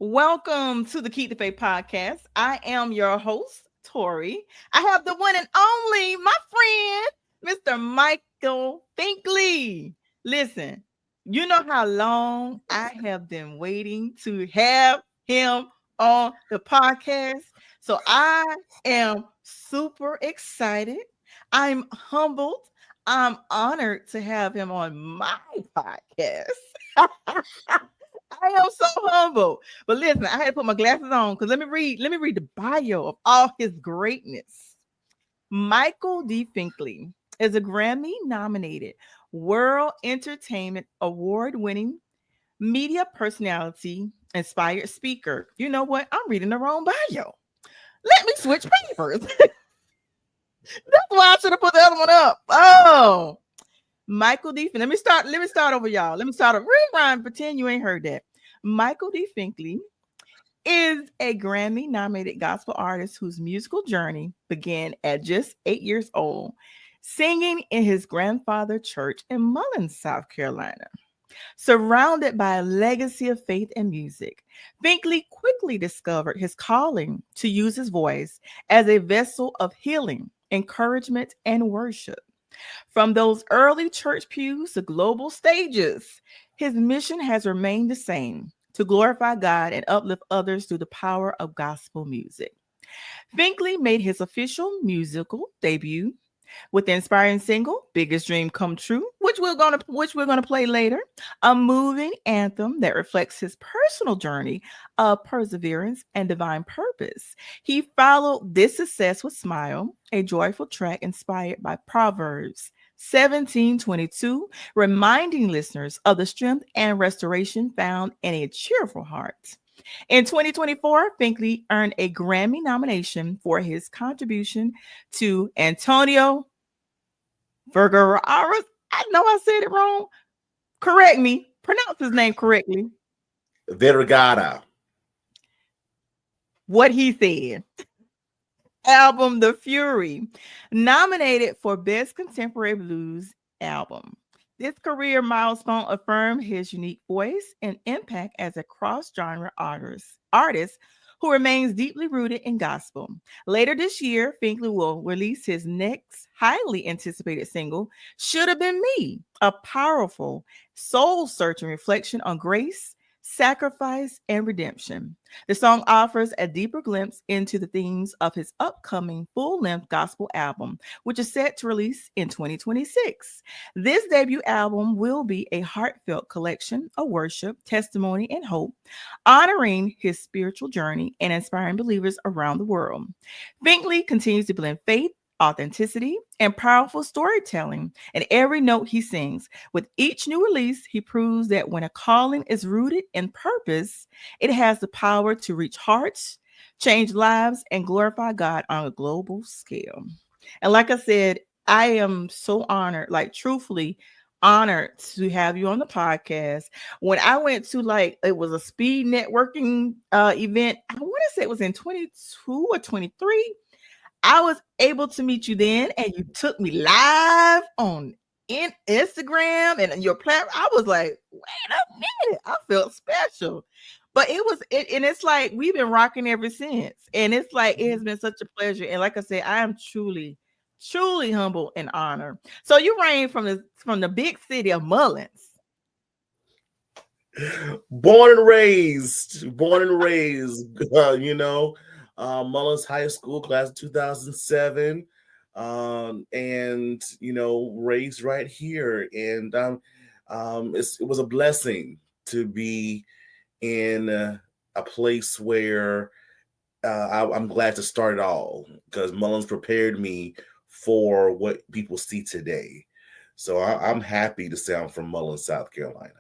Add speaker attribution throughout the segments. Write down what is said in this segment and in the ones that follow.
Speaker 1: Welcome to the Keep the Faith podcast. I am your host, Tori. I have the one and only, my friend, Mr. Michael Finkley. Listen, you know how long I have been waiting to have him on the podcast. So I am super excited. I'm humbled. I'm honored to have him on my podcast. I am so humble. But listen, I had to put my glasses on because let me read the bio of all his greatness. Michael D. Finkley is a Grammy nominated World Entertainment Award winning media personality, inspired speaker. You know what? I'm reading the wrong bio. Let me switch papers. That's why I should have put the other one up. Oh, Michael D. Let me start over, y'all. Let me start a rewind. Pretend you ain't heard that. Michael D. Finkley is a Grammy nominated gospel artist whose musical journey began at just 8 years old, singing in his grandfather's church in Mullins, South Carolina. Surrounded by a legacy of faith and music, Finkley quickly discovered his calling to use his voice as a vessel of healing, encouragement, and worship. From those early church pews to global stages, his mission has remained the same: to glorify God and uplift others through the power of gospel music. Finkley made his official musical debut with the inspiring single "Biggest Dream Come True," which we're gonna play later, a moving anthem that reflects his personal journey of perseverance and divine purpose. He followed this success with "Smile," a joyful track inspired by Proverbs 17:22, reminding listeners of the strength and restoration found in a cheerful heart. In 2024, Finkley earned a Grammy nomination for his contribution to Antonio Vergara. I know I said it wrong. Correct me. Pronounce his name correctly.
Speaker 2: Vergara.
Speaker 1: What he said. Album The Fury, nominated for Best Contemporary Blues Album. This career milestone affirmed his unique voice and impact as a cross-genre artist who remains deeply rooted in gospel. Later this year, Finkley will release his next highly anticipated single, "Should Have Been Me," a powerful, soul-searching reflection on grace, sacrifice, and redemption. The song offers a deeper glimpse into the themes of his upcoming full length gospel album, which is set to release in 2026. This debut album will be a heartfelt collection of worship, testimony, and hope, honoring his spiritual journey and inspiring believers around the world. Finkley continues to blend faith, authenticity, and powerful storytelling in every note he sings. With each new release, he proves that when a calling is rooted in purpose, it has the power to reach hearts, change lives, and glorify God on a global scale. And like I said, I am so honored, like truthfully honored to have you on the podcast. When I went to, like, it was a speed networking event, I want to say it was in 22 or 23. I was able to meet you then, and you took me live on in Instagram and your platform. I was like, wait a minute, I felt special. But and it's like we've been rocking ever since. And it's like it has been such a pleasure. And like I said, I am truly, truly humble and honored. So you reign from the big city of Mullins.
Speaker 2: Born and raised, Mullins High School, class of 2007, and raised right here, and it was a blessing to be in a place where I'm glad to start it all, because Mullins prepared me for what people see today. So I'm happy to say I'm from Mullins, South Carolina.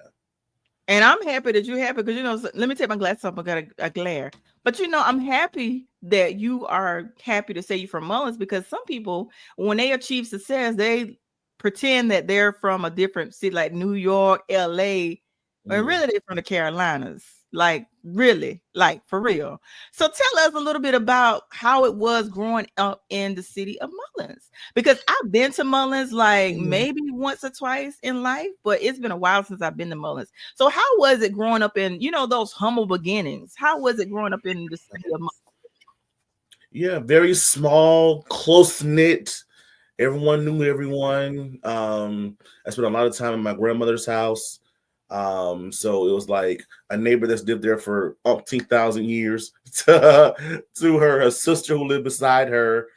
Speaker 1: And I'm happy that you're happy because, let me take my glasses off. I got a glare. But, I'm happy that you are happy to say you're from Mullins, because some people, when they achieve success, they pretend that they're from a different city like New York, LA, but really they're from the Carolinas. like really, like for real. So tell us a little bit about how it was growing up in the city of Mullins, because I've been to Mullins like
Speaker 2: Mhm.
Speaker 1: maybe once or twice in life, but it's been a while since I've been to Mullins. So how was it growing up in, those humble beginnings? How was it growing up in the city of Mullins?
Speaker 2: Yeah, very small, close knit. Everyone knew everyone. I spent a lot of time in my grandmother's house. So it was like a neighbor that's lived there for umpteen thousand years to her sister who lived beside her.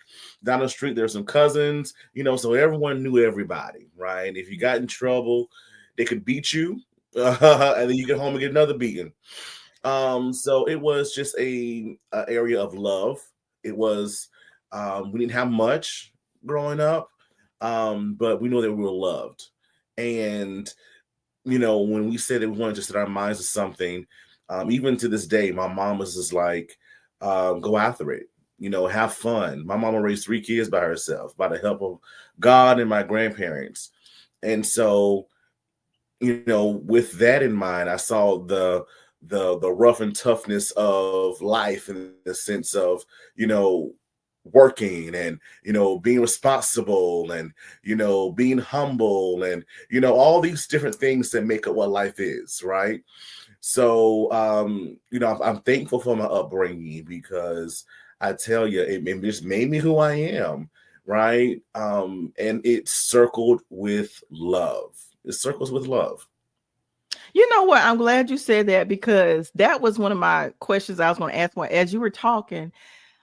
Speaker 2: Down the street, there's some cousins, so everyone knew everybody, right? If you got in trouble, they could beat you, and then you get home and get another beating. So it was just a area of love. It was we didn't have much growing up, but we know that we were loved. And when we said that we wanted to set our minds to something, even to this day, my mom was just like, go after it. Have fun. My mama raised three kids by herself, by the help of God and my grandparents. And so, with that in mind, I saw the rough and toughness of life in the sense of, working and being responsible and being humble and all these different things that make up what life is, right? So I'm thankful for my upbringing because I tell you, it just made me who I am, right? And it circled with love. It circles with love.
Speaker 1: You know what? I'm glad you said that, because that was one of my questions I was going to ask one as you were talking.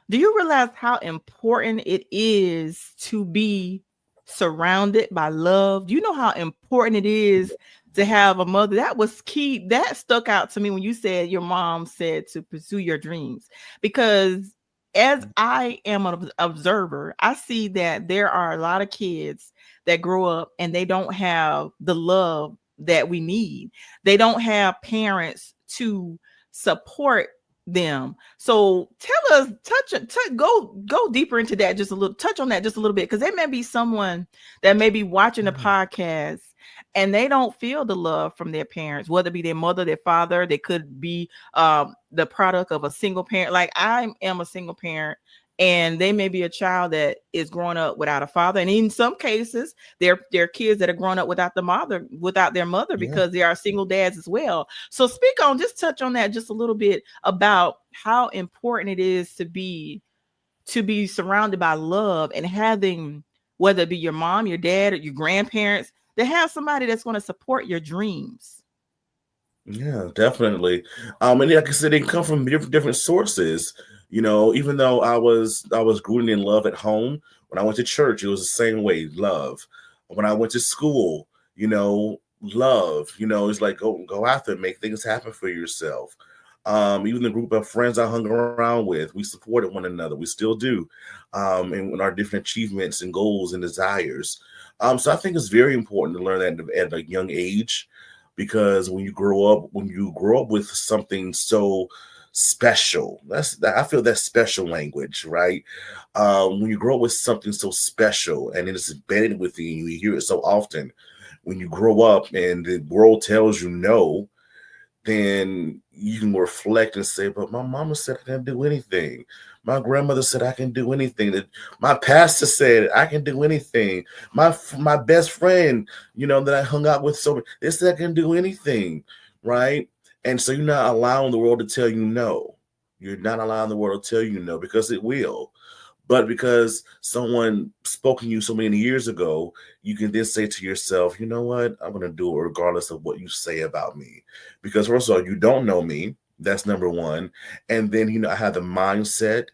Speaker 1: Do you realize how important it is to be surrounded by love? Do you know how important it is to have a mother? That was key. That stuck out to me when you said your mom said to pursue your dreams. Because as I am an observer, I see that there are a lot of kids that grow up and they don't have the love that we need. They don't have parents to support them. So tell us, go deeper into that just a little, touch on that just a little bit, because there may be someone that may be watching the podcast and they don't feel the love from their parents, whether it be their mother, their father. They could be the product of a single parent. Like I am a single parent, and they may be a child that is growing up without a father, and in some cases they're kids that are growing up without their mother,
Speaker 2: Yeah.
Speaker 1: because they are single dads as well. So speak on, just touch on that just a little bit, about how important it is to be surrounded by love, and having, whether it be your mom, your dad, or your grandparents, to have somebody that's going to support your dreams.
Speaker 2: Yeah, definitely. And like I said, they come from different sources. Even though I was rooted in love at home, when I went to church, it was the same way, love. When I went to school, love. It's like go after it, make things happen for yourself. Even the group of friends I hung around with, we supported one another. We still do, in our different achievements and goals and desires. So I think it's very important to learn that at a young age, because when you grow up with something so special, I feel that special language, right? When you grow up with something so special and it is embedded within you, you hear it so often. When you grow up and the world tells you no, then you can reflect and say, but my mama said I can do anything. My grandmother said I can do anything. That my pastor said I can do anything. My best friend, that I hung out with, so they said I can do anything, right? And so you're not allowing the world to tell you no. You're not allowing the world to tell you no, because it will. But because someone spoke to you so many years ago, you can then say to yourself, you know what? I'm going to do it regardless of what you say about me. Because, first of all, you don't know me. That's number one. And then, I have the mindset,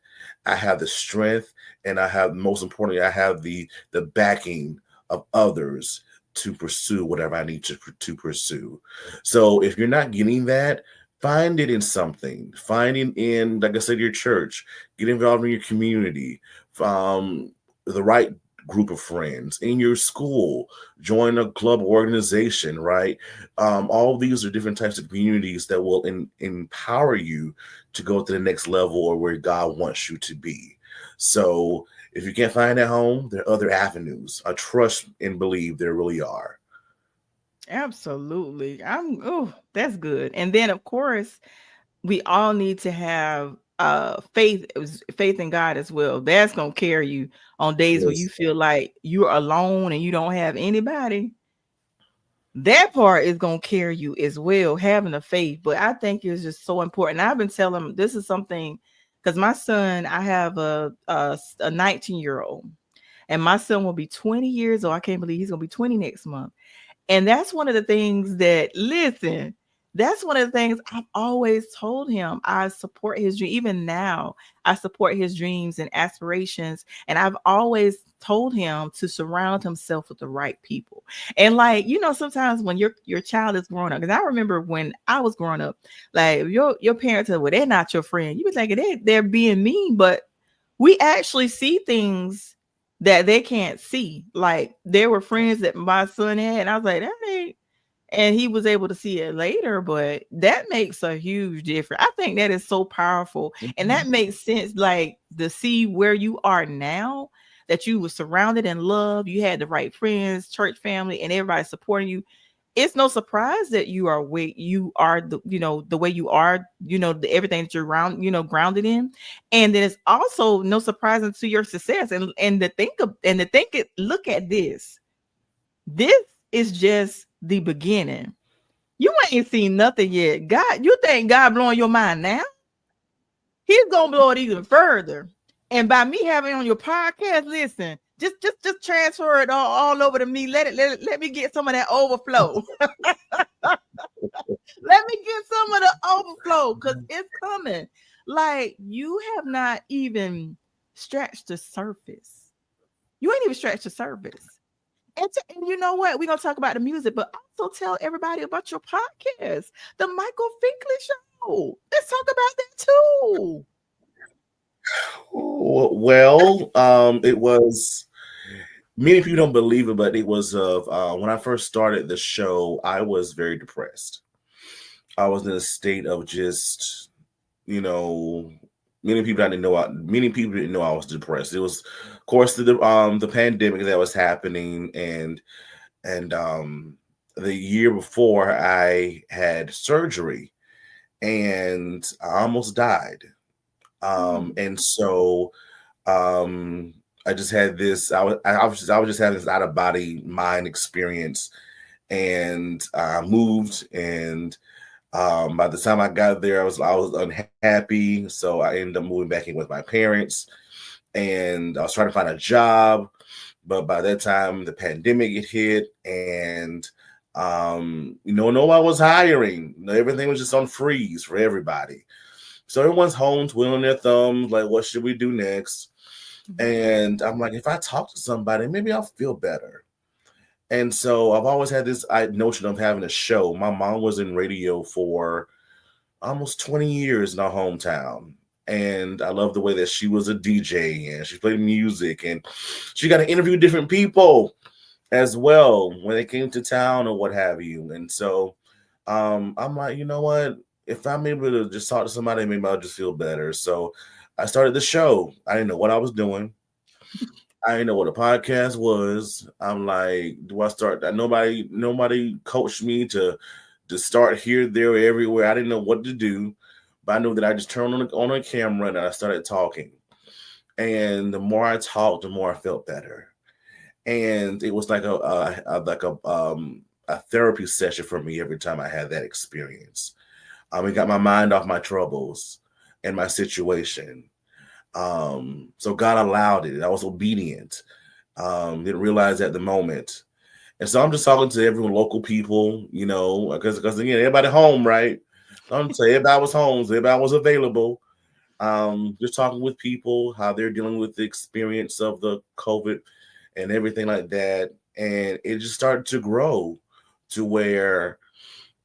Speaker 2: I have the strength, and I have, most importantly, I have the backing of others to pursue whatever I need to pursue. So if you're not getting that, find it in something. Find it in, like I said, your church. Get involved in your community, um, the right group of friends in your school. Join a club organization, right? All of these are different types of communities that will empower you to go to the next level or where God wants you to be. So if you can't find it at home, there are other avenues. I trust and believe there really are.
Speaker 1: Absolutely. Oh, that's good. And then of course, we all need to have faith in God as well. That's gonna carry you on days where you
Speaker 2: Yes.
Speaker 1: feel like you're alone and you don't have anybody. That part is gonna carry you as well, having a faith. But I think it's just so important. I've been telling him this is something because my son, I have a 19-year-old, and my son will be 20 years old. I can't believe he's gonna be 20 next month. And that's one of the things that, listen, that's one of the things I've always told him. I support his dream. Even now, I support his dreams and aspirations. And I've always told him to surround himself with the right people. And like, sometimes when your child is growing up, because I remember when I was growing up, like your parents said, well, they're not your friend. You was like, they're being mean, but we actually see things that they can't see. Like there were friends that my son had, and I was like, that ain't, and he was able to see it later, but that makes a huge difference. I think that is so powerful. And
Speaker 2: Mhm.
Speaker 1: that makes sense, like to see where you are now, that you were surrounded in love, you had the right friends, church family, and everybody supporting you. It's no surprise that you are where you are, the way you are, everything that you're grounded in. And then it's also no surprise to your success. And to think of and to think it, look at this. This is just the beginning. You ain't seen nothing yet. God, you think God blowing your mind now? He's gonna blow it even further. And by me having on your podcast, listen, just transfer it all over to me. Let me get some of that overflow. Let me get some of the overflow because it's coming. Like you have not even stretched the surface. You ain't even stretched the surface. And you know what? We're gonna talk about the music, but also tell everybody about your podcast, the Michael Finkley Show. Let's talk about that too.
Speaker 2: Well, it was many people don't believe it, but it was of when I first started the show, I was very depressed. I was in a state of just, you know, many people didn't know I was depressed. It was, of course, the pandemic that was happening, and the year before I had surgery, and I almost died.
Speaker 1: Mm,
Speaker 2: And so um I just had this I was just having this out of body mind experience, and I moved, and by the time I got there I was unhappy, so I ended up moving back in with my parents, and I was trying to find a job, but by that time the pandemic had hit, and nobody was hiring. Everything was just on freeze for everybody. So everyone's home twiddling their thumbs, like, what should we do next?
Speaker 1: mhm,
Speaker 2: And I'm like, if I talk to somebody, maybe I'll feel better. And so I've always had this notion of having a show. My mom was in radio for almost 20 years in our hometown. And I love the way that she was a DJ and she played music, and she got to interview different people as well when they came to town or what have you. And so I'm like, you know what? If I'm able to just talk to somebody, maybe I'll just feel better. So I started the show. I didn't know what I was doing. I didn't know what a podcast was. I'm like, do I start? Nobody coached me to start here, there, everywhere. I didn't know what to do, but I knew that I just turned on a camera and I started talking. And the more I talked, the more I felt better. And it was like a therapy session for me every time I had that experience. It got my mind off my troubles and my situation. So God allowed it. I was obedient. Didn't realize at the moment. And so I'm just talking to everyone, local people, because again, everybody home, right? So I'm saying everybody was home, so everybody was available. Just talking with people, how they're dealing with the experience of the COVID and everything like that. And it just started to grow to where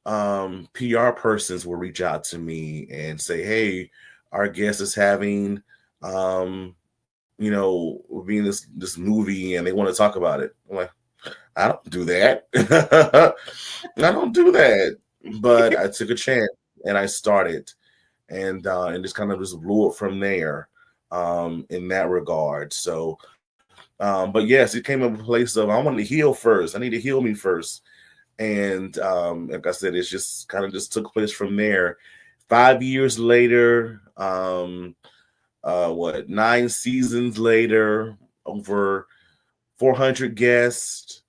Speaker 2: PR persons will reach out to me and say, "Hey, our guest is having, being this movie, and they want to talk about it." I'm like, I don't do that. I don't do that. But I took a chance and I started, and just kind of just blew it from there. In that regard. So, but yes, it came from a place of I wanted to heal first. I need to heal me first, And like I said, it's just kind of just took place from there. 5 years later, what, 9 seasons later, over 400 guests,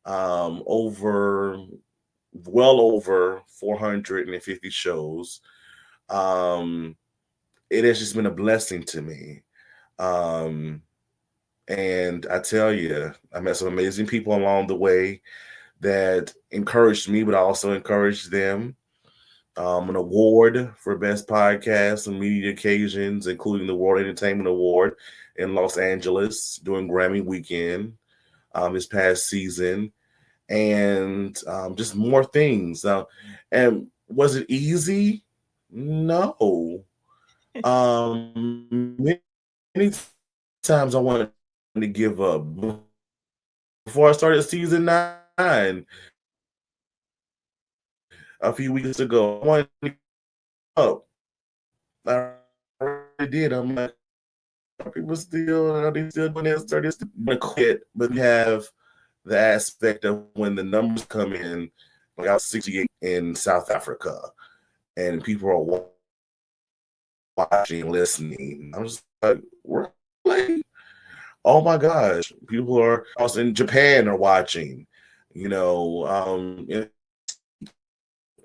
Speaker 2: over well over 450 shows. Um, it has just been a blessing to me. Um, and I tell you, I met some amazing people along the way that encouraged me, but I also encouraged them. An award for best podcast and media occasions, including the World Entertainment Award in Los Angeles during Grammy weekend this past season, and just more things. And was it easy? No. Many times I wanted to give up. Before I started season 9, a few weeks ago, I wanted to give up. I really did. I'm like, are people still, are they still doing this? Are they still want to quit? But then you have the aspect of when the numbers come in. Like I was 68 in South Africa, and people are watching, listening. I was just like, really? Oh my gosh, people are also in Japan are watching.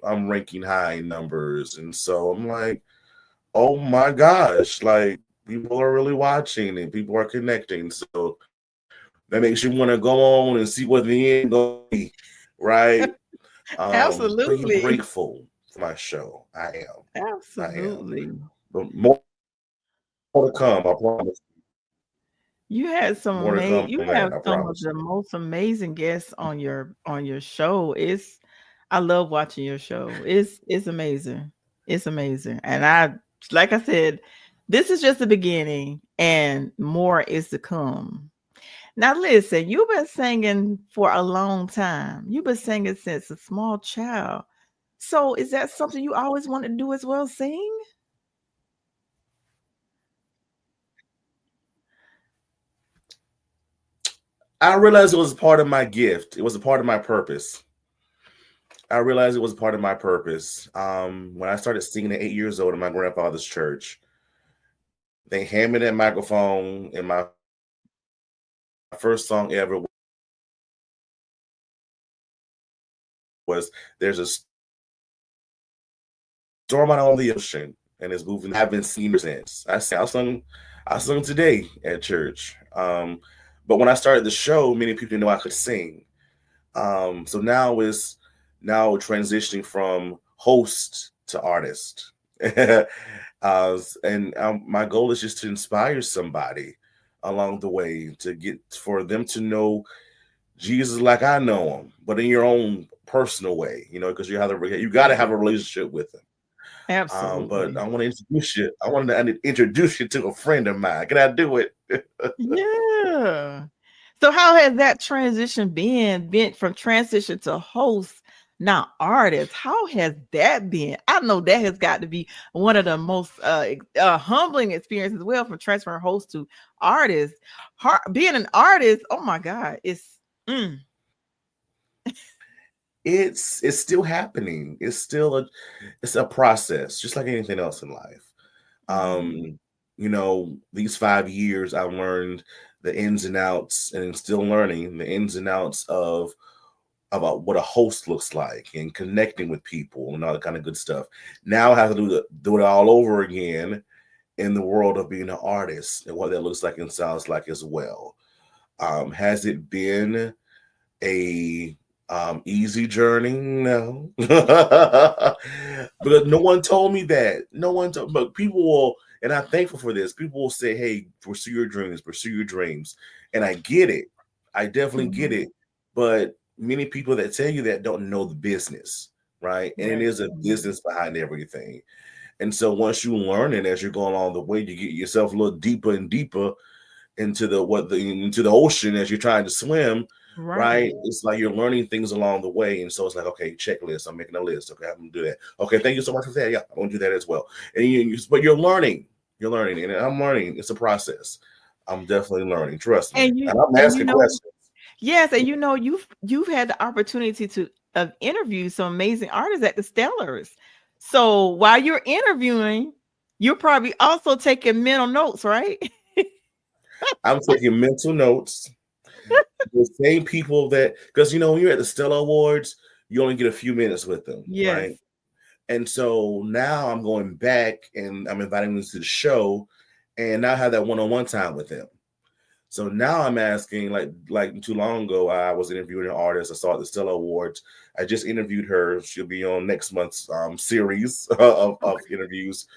Speaker 2: I'm ranking high numbers, and so I'm like, oh my gosh, like people are really watching and people are connecting. So that makes you want to go on and see what the end gonna be, right? But yeah, I'm
Speaker 1: Absolutely.
Speaker 2: grateful for my show. I am.
Speaker 1: Absolutely.
Speaker 2: But more to come, I promise.
Speaker 1: You had
Speaker 2: More
Speaker 1: some
Speaker 2: to come
Speaker 1: amazing
Speaker 2: on
Speaker 1: you
Speaker 2: that, I
Speaker 1: have some
Speaker 2: promise
Speaker 1: of
Speaker 2: you.
Speaker 1: the most amazing guests on your show. I love watching your show. It's amazing. It's amazing. And I like I said, this is just the beginning and more is to come. Now listen, you've been singing for a long time. You've been singing since a small child. So is that something you always wanted to do as well, sing?
Speaker 2: I realized it was part of my gift. It was a part of my purpose. I realized it was part of my purpose. When I started singing at 8 years old in my grandfather's church, they handed me that microphone, and my first song ever was "There's a Storm Out on the Ocean," and it's moving the ocean, and it's moving the waves. And I've been singing ever since. I sung today at church. But when I started the show, many people didn't know I could sing. So now is now transitioning from host to artist. And my goal is just to inspire somebody along the way to get for them to know Jesus like I know him, but in your own personal way, because you got to have a relationship with him. But
Speaker 1: Absolutely.
Speaker 2: I want to introduce you. I want to introduce you to a friend of mine. Can I do it?
Speaker 1: Yeah. So how has that transition been from transition to host, now artist? How has that been? I know that has got to be one of the most humbling experiences as well from transferring host to artist. Being an artist, oh my God, mm,
Speaker 2: It's still happening. It's a process, just like anything else in life.
Speaker 1: mhm,
Speaker 2: Um, these 5 years I learned the ins and outs, and I'm still learning the ins and outs of about what a host looks like and connecting with people and all that kind of good stuff. Now I have to do it all over again in the world of being an artist and what that looks like and sounds like as well. Has it been a easy journey? No. Because no one told me that. No one told, but people will, and I'm thankful for this. People will say, hey, pursue your dreams. And I get it. I definitely get
Speaker 1: mhm,
Speaker 2: it. But many people that tell you that don't know the business, right? And it
Speaker 1: right.
Speaker 2: is a
Speaker 1: Mhm.
Speaker 2: business behind everything. And so once you learn it as you're going along the way, you get yourself a little deeper and deeper into the ocean as you're trying to swim, right?
Speaker 1: Right.
Speaker 2: It's like you're learning things along the way, and so it's like, okay, checklist. I'm making a list. Okay, I'm gonna do that. Okay, thank you so much for that. Yeah, I'm gonna do that as well. And but you're learning, and I'm learning. It's a process. I'm definitely learning. Trust me,
Speaker 1: And you
Speaker 2: and I'm
Speaker 1: and you
Speaker 2: asking
Speaker 1: know
Speaker 2: questions.
Speaker 1: yes, and you know you've had the opportunity to of interviews some amazing artists at the Stellars. So while you're interviewing, you're probably also taking mental notes, right?
Speaker 2: I'm taking mental notes. The same people that, because when you're at the Stella Awards, you only get a few minutes with them,
Speaker 1: Yes.
Speaker 2: right? And so now I'm going back and I'm inviting them to the show, and now I have that one-on-one time with them. So now I'm asking, like too long ago, I was interviewing an artist. I saw at the Stella Awards. I just interviewed her. She'll be on next month's series of
Speaker 1: Okay.
Speaker 2: interviews.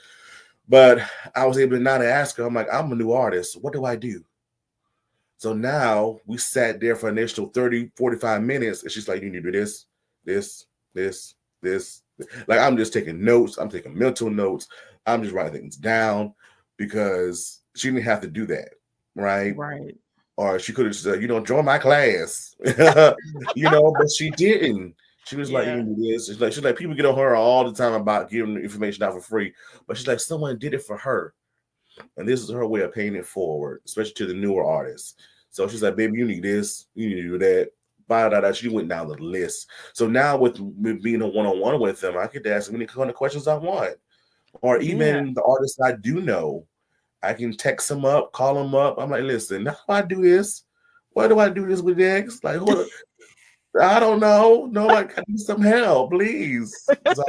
Speaker 2: But I was able to now to ask her, I'm like, I'm a new artist. What do I do? So now we sat there for an initial 30, 45 minutes, and she's like, you need to do this, this, this, this. Like, I'm just taking notes. I'm taking mental notes. I'm just writing things down because she didn't have to do that, right?
Speaker 1: Right.
Speaker 2: Or she could have said, join my class, but she didn't. She was like, you
Speaker 1: Yeah.
Speaker 2: can do this. She's like, people get on her all the time about giving information out for free, but she's like, someone did it for her. And this is her way of paying it forward, especially to the newer artists. So she's like, baby, you need this, you need to do that. She went down the list. So now with being a one-on-one with them, I could ask them any kind of questions I want. Or
Speaker 1: Yeah.
Speaker 2: even the artists I do know, I can text them up, call them up. I'm like, listen, how do I do this? Why do I do this with X? Like, what? I don't know. No, like, I need some help, please. So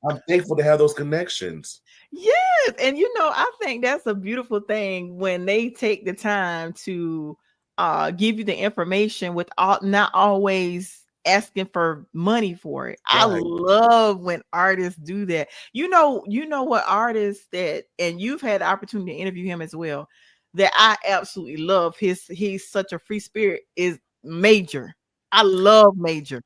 Speaker 2: I'm thankful to have those connections.
Speaker 1: Yes, and I think that's a beautiful thing when they take the time to give you the information without not always asking for money for it. I
Speaker 2: Right.
Speaker 1: love when artists do that. You know what artist that, and you've had the opportunity to interview him as well, that I absolutely love. He's such a free spirit, is Major. I love Major.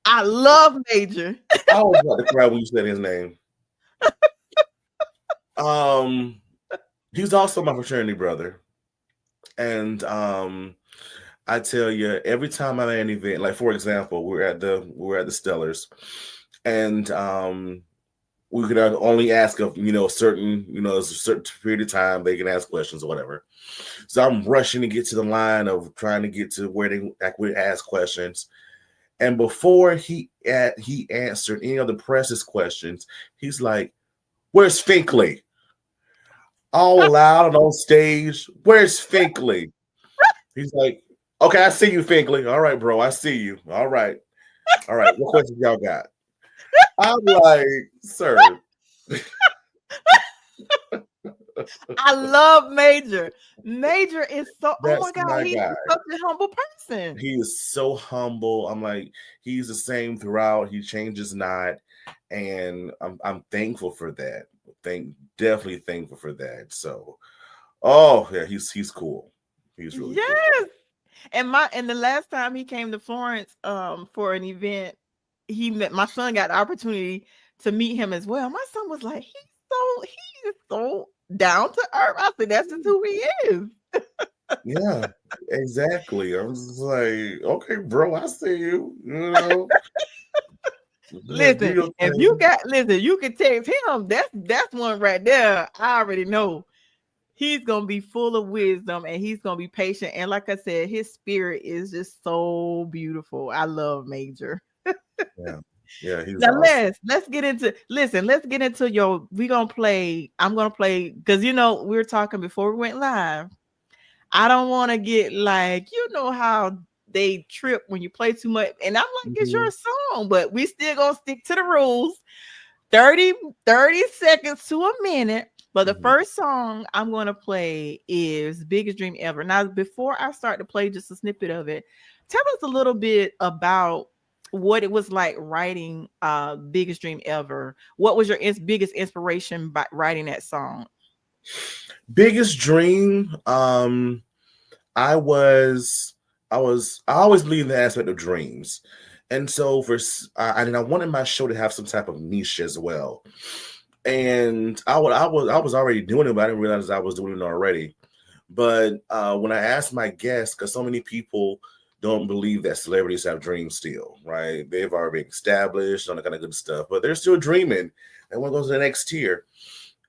Speaker 1: I love Major.
Speaker 2: I was about to cry when you said his name. Um, he's also my fraternity brother. And I tell you, every time I'm at an event, like for example, we're at the Stellars, and we could only ask of certain there's a certain period of time they can ask questions or whatever. So I'm rushing to get to the line of trying to get to where they would ask questions. And before he answered any of the press's questions, he's like, "Where's Finkley?" All loud and on stage. "Where's Finkley?" He's like, "Okay, I see you, Finkley. All right, bro, I see you. All right, all right. What questions y'all got?" I'm like, "Sir,
Speaker 1: I love Major. Major is so, oh my
Speaker 2: that's
Speaker 1: God,
Speaker 2: my
Speaker 1: he's
Speaker 2: guy.
Speaker 1: such a humble person.
Speaker 2: He is so humble." I'm like, he's the same throughout. He changes not, and I'm thankful for that. Definitely thankful for that. So, oh yeah, he's cool. He's really cool.
Speaker 1: Yes. And the last time he came to Florence for an event, my son got the opportunity to meet him as well. My son was like, he is so down to earth. I said, that's just who he is.
Speaker 2: Yeah, exactly. I was just like, okay, bro, I see you. Do
Speaker 1: Listen,
Speaker 2: your
Speaker 1: if you
Speaker 2: thing.
Speaker 1: got listen, you can text him. That's one right there. I already know. He's gonna be full of wisdom and he's gonna be patient. And like I said, his spirit is just so beautiful. I love Major.
Speaker 2: Yeah, yeah, he's
Speaker 1: Now
Speaker 2: awesome.
Speaker 1: let's get into your I'm gonna play because we were talking before we went live. I don't want to get like, how they trip when you play too much. And I'm like, it's your
Speaker 2: Mhm,
Speaker 1: song, but we still gonna stick to the rules. 30 30 seconds to a minute. But the
Speaker 2: mhm.
Speaker 1: first song I'm going to play is Biggest Dream Ever. Now, before I start to play just a snippet of it, tell us a little bit about what it was like writing Biggest Dream Ever. What was your biggest inspiration by writing that song?
Speaker 2: Biggest dream. I was, I always believe in the aspect of dreams, and so I wanted my show to have some type of niche as well. And I was already doing it, but I didn't realize I was doing it already. But when I asked my guests, because so many people don't believe that celebrities have dreams still, right? They've already been established, all that kind of good stuff, but they're still dreaming. They want to go to the next tier.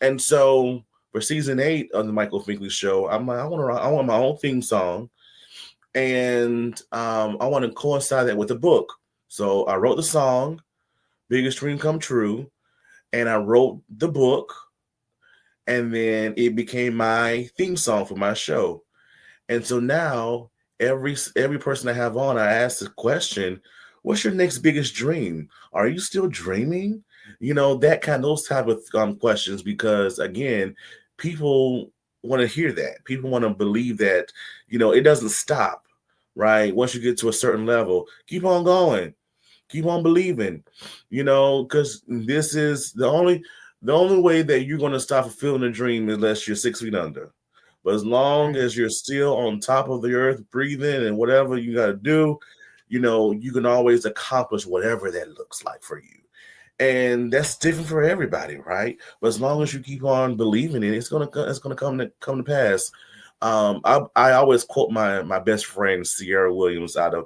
Speaker 2: And so for season 8 of the Michael Finkley show, I'm like, I want my own theme song, And I want to coincide that with the book. So I wrote the song, Biggest Dream Come True, and I wrote the book, and then it became my theme song for my show. And so now every person I have on, I ask the question, what's your next biggest dream? Are you still dreaming? Those type of questions, because again, people want to hear that. People want to believe that, it doesn't stop, right? Once you get to a certain level, keep on going, keep on believing, because this is the only way that you're going to stop fulfilling a dream unless you're 6 feet under. But as long as you're still on top of the earth, breathing and whatever you got to do, you can always accomplish whatever that looks like for you. And that's different for everybody, right? But as long as you keep on believing it, it's gonna come to pass. I always quote my best friend Sierra Williams out of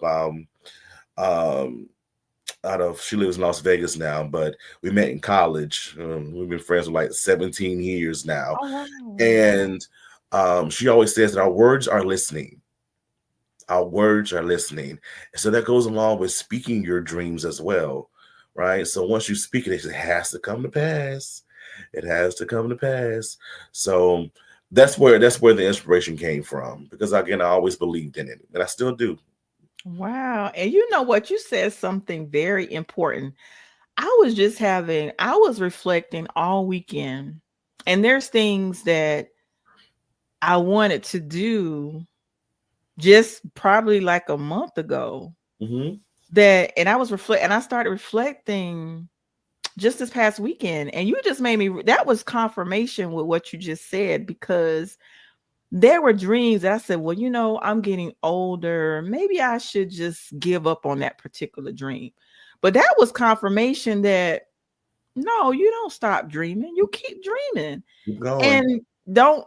Speaker 2: she lives in Las Vegas now, but we met in college. We've been friends for like 17 years now,
Speaker 1: Oh, wow.
Speaker 2: and she always says that our words are listening. Our words are listening, and so that goes along with speaking your dreams as well. Right. So once you speak it, it has to come to pass. It has to come to pass. So that's where the inspiration came from. Because again, I always believed in it, and I still do.
Speaker 1: Wow. And you know what? You said something very important. I was reflecting all weekend, and there's things that I wanted to do just probably like a month ago
Speaker 2: Mm-hmm.
Speaker 1: and I started reflecting just this past weekend, and you just made me, that was confirmation with what you just said, because there were dreams that I said, well, I'm getting older. Maybe I should just give up on that particular dream. But that was confirmation that no, you don't stop dreaming. You keep dreaming.
Speaker 2: Keep going.
Speaker 1: And don't,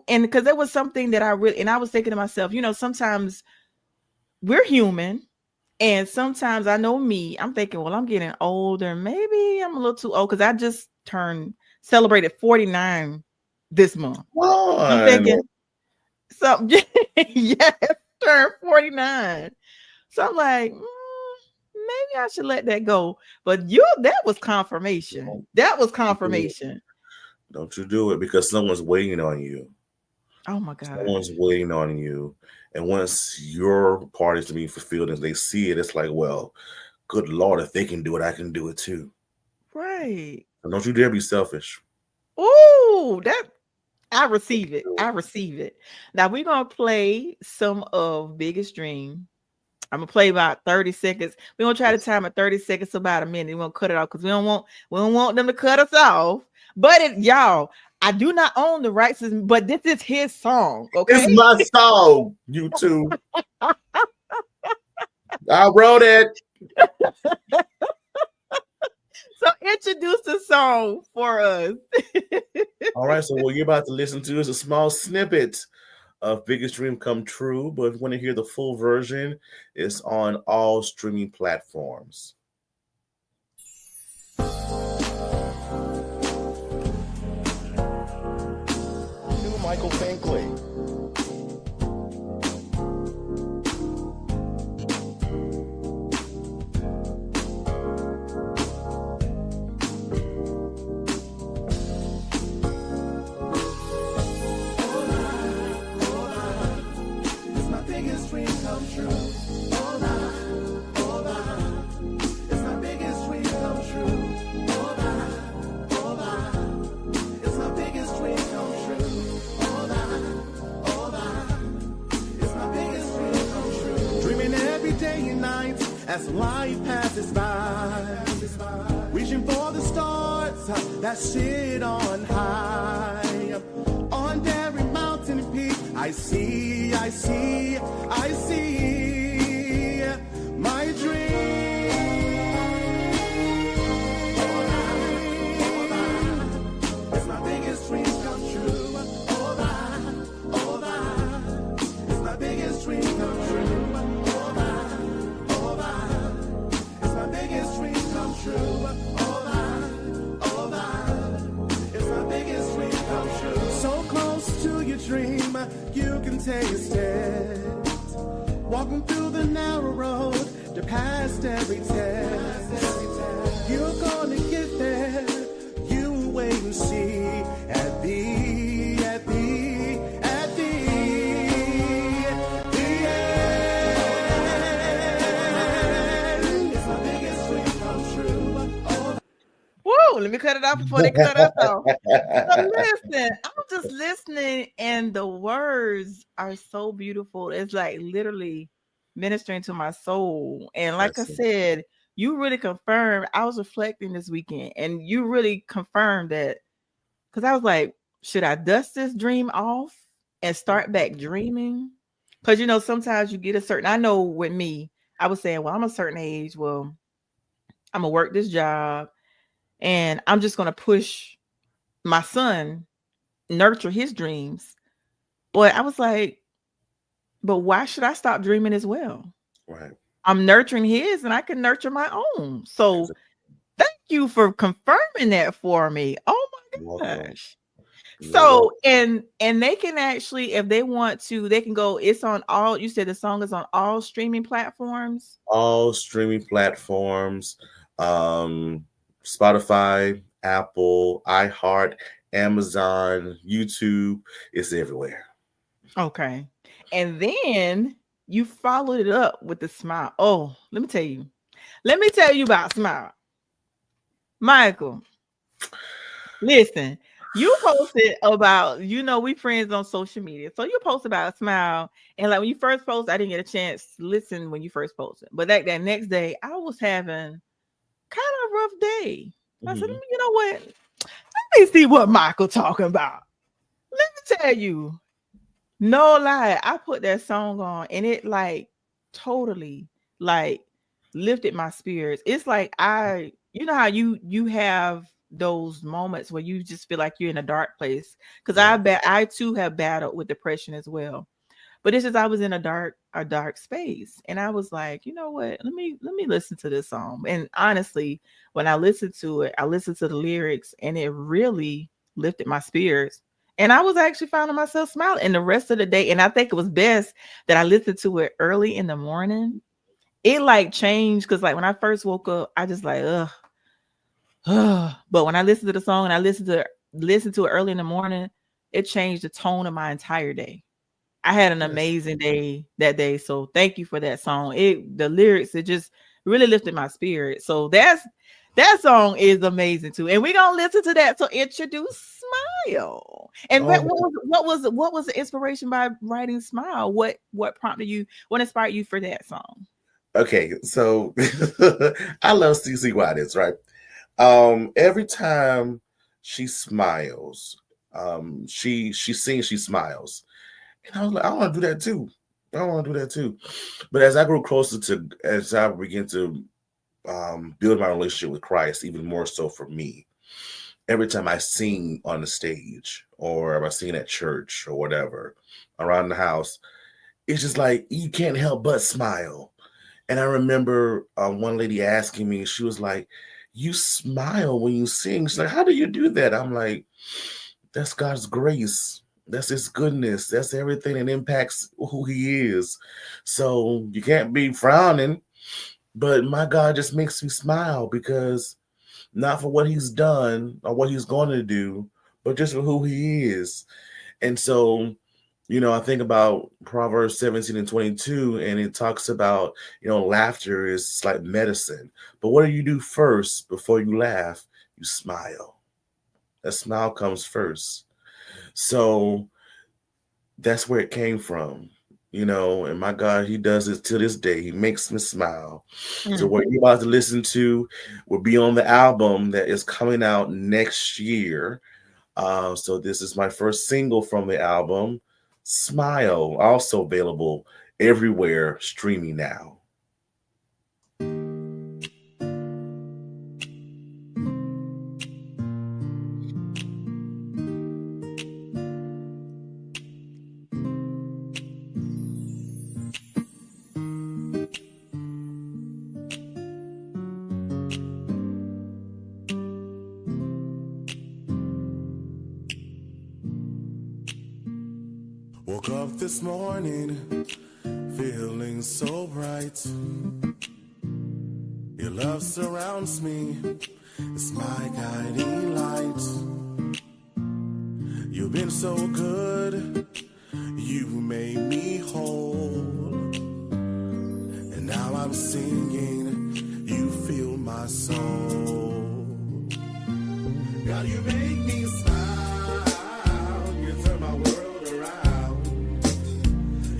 Speaker 1: and because there was something that I was thinking to myself, sometimes we're human. And sometimes I know me, I'm thinking, well, I'm getting older. Maybe I'm a little too old, because I just celebrated 49 this month.
Speaker 2: Come
Speaker 1: I'm
Speaker 2: on.
Speaker 1: thinking, so yes, turned 49. So I'm like, maybe I should let that go. But that was confirmation. That was confirmation.
Speaker 2: Don't you do it, because someone's waiting on you.
Speaker 1: Oh my God.
Speaker 2: Someone's waiting on you. And once your part is to be fulfilled and they see it, it's like, well, good Lord, if they can do it, I can do it too.
Speaker 1: Right.
Speaker 2: So don't you dare be selfish.
Speaker 1: Ooh, I receive it. I receive it. Now we're gonna play some of Biggest Dream. I'm gonna play about 30 seconds. We're gonna try to time at 30 seconds to about a minute. We're gonna cut it off because we don't want them to cut us off. But y'all, I do not own the rights, but this is his song. Okay.
Speaker 2: It's my song, you two. I wrote it.
Speaker 1: So introduce the song for us.
Speaker 2: All right. So what you're about to listen to is a small snippet of Biggest Dream Come True. But if you want to hear the full version, it's on all streaming platforms. Michael Finkley.
Speaker 3: It's my biggest dream come true. It's my biggest dream come true. It's my biggest dream come true. It's my biggest dream come true. Dreaming every day and night as life passes by. Reaching for the stars that sit on high. On every mountain and peak, I see my dream. It's my biggest dream come true. It's my biggest dream come true. It's my biggest dream come true. It's my biggest dream come true. So close to your dream, you can taste it. walking through the narrow road to past every test. You're gonna get there. You wait and see at the end. It's my biggest dream come true. Oh,
Speaker 1: Woo! Let me cut it off before they cut us off. So listen, I'm just listening, and the words are so beautiful. It's like literally ministering to my soul. And like I
Speaker 2: That's it.
Speaker 1: said, you really confirmed. I was reflecting this weekend, and you really confirmed that because I was like, should I dust this dream off and start back dreaming? Because sometimes you get a certain. I know with me, I was saying, well, I'm a certain age. Well, I'm gonna work this job, and I'm just gonna push my son nurture his dreams. But I was like, but why should I stop dreaming as well?
Speaker 2: Right.
Speaker 1: I'm nurturing his and I can nurture my own. So thank you for confirming that for me. Oh
Speaker 2: You're
Speaker 1: my
Speaker 2: welcome.
Speaker 1: gosh.
Speaker 2: You're
Speaker 1: So
Speaker 2: welcome.
Speaker 1: and they can actually, if they want to, they can go, it's on all, you said the song is on all streaming platforms.
Speaker 2: All streaming platforms, um, Spotify, Apple, iHeart, Amazon, YouTube. It's everywhere.
Speaker 1: Okay. And then you followed it up with the smile. Oh, let me tell you. Let me tell you about Smile. Michael, listen, you posted about, we friends on social media. So you posted about Smile. And like when you first posted, I didn't get a chance to listen when you first posted. But that next day, I was having kind of a rough day. I said,
Speaker 2: Mhm.
Speaker 1: you know what? Let me see what Michael talking about. Let me tell you. No lie, I put that song on and it like totally like lifted my spirits. It's like you know how you have those moments where you just feel like you're in a dark place. Because
Speaker 2: Yeah.
Speaker 1: I too have battled with depression as well. But it's just I was in a dark space. And I was like, you know what? Let me listen to this song. And honestly, when I listened to it, I listened to the lyrics and it really lifted my spirits. And I was actually finding myself smiling. And the rest of the day, and I think it was best that I listened to it early in the morning. It like changed because like when I first woke up, I just like, ugh. But when I listened to the song and I listened to it early in the morning, it changed the tone of my entire day. I had an
Speaker 2: Yes.
Speaker 1: amazing day that day. So thank you for that song. The lyrics, it just really lifted my spirit. So that song is amazing too. And we're gonna listen to that to introduce Smile. And
Speaker 2: Oh,
Speaker 1: what was the inspiration by writing Smile? What prompted you, what inspired you for that song?
Speaker 2: okay. So I love CC Waters, right? Every time she smiles, she sings, she smiles. And I was like, I want to do that too. I want to do that too. But as I grew closer to, as I began to build my relationship with Christ, even more so for me, every time I sing on the stage or if I sing at church or whatever around the house, it's just like you can't help but smile. And I remember one lady asking me, she was like, "You smile when you sing." She's like, "How do you do that?" I'm like, "That's God's grace. That's His goodness. That's everything that impacts who He is. So you can't be frowning, but my God just makes me smile because not for what He's done or what He's going to do, but just for who He is." And so, I think about Proverbs 17 and 22, and it talks about, laughter is like medicine. But what do you do first before you laugh? You smile. That smile comes first. So that's where it came from, and my God, He does it to this day. He makes me smile. So
Speaker 1: Mm.
Speaker 2: what you're about to listen to will be on the album that is coming out next year. So this is my first single from the album, Smile, also available everywhere streaming now.
Speaker 3: woke up this morning feeling so bright. Your love surrounds me, it's my guiding light. You've been so good, you made me whole. And now I'm singing, you fill my soul. God, you make me smile, you turn my world around.